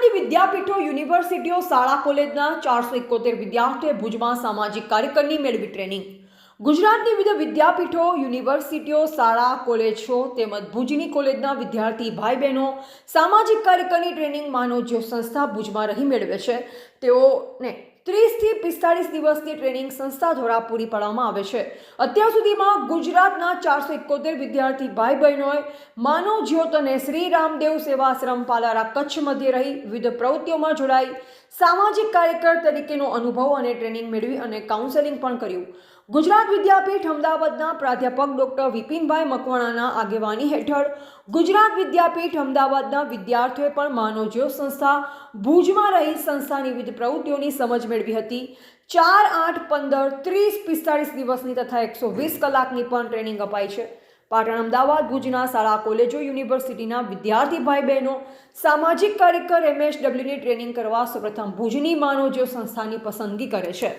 ગુજરાતની વિદ્યાપીઠો, યુનિવર્સિટીઓ, શાળા કોલેજના 471 વિદ્યાર્થીઓએ ભુજમાં સામાજિક કાર્યકરની મેળવી ટ્રેનિંગ। ગુજરાતની વિવિધ વિદ્યાપીઠો, યુનિવર્સિટીઓ, શાળા કોલેજો તેમજ ભુજની કોલેજના વિદ્યાર્થી ભાઈ બહેનો સામાજિક કાર્યકરની ટ્રેનિંગ માનવજ્યોત સંસ્થા ભુજમાં રહી મેળવે છે। તેઓને 30 થી 45 દિવસની ટ્રેનિંગ સંસ્થા દ્વારા પૂરી પાડવામાં આવે છે। અત્યાર સુધીમાં ગુજરાતના 471 વિદ્યાર્થી ભાઈ બહેનોએ માનવજ્યોત અને શ્રી રામદેવ સેવાશ્રમ પાલારા કચ્છ મધ્યે રહી વિવિધ પ્રવૃત્તિઓમાં જોડાઈ સામાજિક કાર્યકર તરીકેનો અનુભવ અને ટ્રેનિંગ મેળવી અને કાઉન્સેલિંગ પણ કર્યું। ગુજરાત વિદ્યાપીઠ અમદાવાદના પ્રાધ્યાપક ડોક્ટર વિપિનભાઈ મકવાણાના આગેવાની હેઠળ ગુજરાત વિદ્યાપીઠ અમદાવાદના વિદ્યાર્થીઓએ પણ માનવજ્યોત સંસ્થા ભુજમાં રહી સંસ્થાની વિવિધ પ્રવૃત્તિઓની સમજ મેળવી હતી। 4, 8, 15, 30, 45 દિવસની તથા 120 કલાકની પણ ટ્રેનિંગ અપાઈ છે। પાટણ, અમદાવાદ, ભુજના શાળા કોલેજો, યુનિવર્સિટીના વિદ્યાર્થી ભાઈ બહેનો સામાજિક કાર્યકર MSWની ટ્રેનિંગ કરવા સૌપ્રથમ ભુજની માનવજ્યોત સંસ્થાની પસંદગી કરે છે।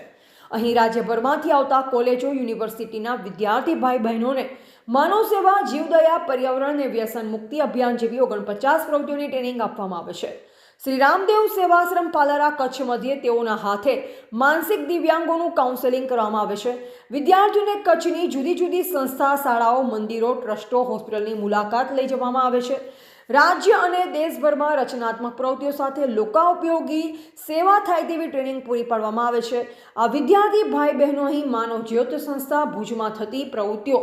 અહીં રાજ્યભરમાંથી આવતા કોલેજો, યુનિવર્સિટીના વિદ્યાર્થી ભાઈ બહેનોને માનવ સેવા, જીવદયા, પર્યાવરણ અને વ્યસન મુક્તિ અભિયાન જેવી 49 પ્રવૃત્તિઓની ટ્રેનિંગ આપવામાં આવે છે। શ્રી રામદેવ સેવાશ્રમ પાલારા કચ્છ મધ્યે તેઓના હાથે માનસિક દિવ્યાંગોનું કાઉન્સેલિંગ કરવામાં આવે છે। વિદ્યાર્થીઓને કચ્છની જુદી જુદી સંસ્થા, શાળાઓ, મંદિરો, ટ્રસ્ટો, હોસ્પિટલની મુલાકાત લઈ જવામાં આવે છે। રાજ્ય અને દેશભરમાં રચનાત્મક પ્રવૃત્તિઓ સાથે લોકોપયોગી સેવા થાય તેવી ટ્રેનિંગ પૂરી પાડવામાં આવે છે। આ વિદ્યાર્થી ભાઈ બહેનો અહીં માનવજ્યોત સંસ્થા ભુજમાં થતી પ્રવૃત્તિઓ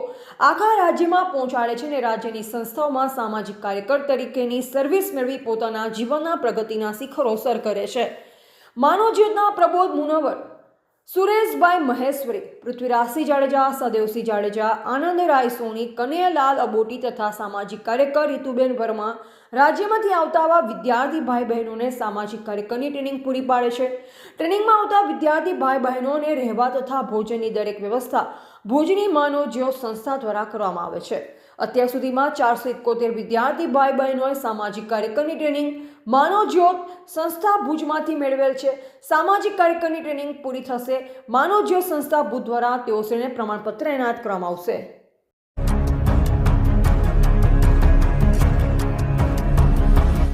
આખા રાજ્યમાં પહોંચાડે છે અને રાજ્યની સંસ્થાઓમાં સામાજિક કાર્યકર તરીકેની સર્વિસ મેળવી પોતાના જીવનના પ્રગતિના શિખરો સર કરે છે। માનવજ્યોતના પ્રબોધ મુનવર, સુરેશભાઈ મહેશ્વરી, પૃથ્વીરાજસિંહ જાડેજા, સદેવસિંહ જાડેજા, આનંદ રાય સોની, કનૈયાલાલ અબોટી તથા સામાજિક કાર્યકર રીતુબેન વર્મા રાજ્યમાંથી આવતા આવા વિદ્યાર્થી ભાઈ બહેનોને સામાજિક કાર્યકરની ટ્રેનિંગ પૂરી પાડે છે। ટ્રેનિંગમાં આવતા વિદ્યાર્થી ભાઈ બહેનોને રહેવા તથા ભોજનની દરેક વ્યવસ્થા ભુજની માનવજ્યોત સંસ્થા દ્વારા કરવામાં આવે છે। અત્યાર સુધીમાં 471 વિદ્યાર્થી ભાઈ બહેનોએ સામાજિક કાર્યકરની ટ્રેનિંગ માનવજ્યોત સંસ્થા ભુજમાંથી મેળવેલ છે। સામાજિક કાર્યકરની ટ્રેનિંગ પૂરી થશે માનવજ્યોત સંસ્થા ભુજ દ્વારા તેઓને પ્રમાણપત્ર એનાયત કરવામાં આવશે।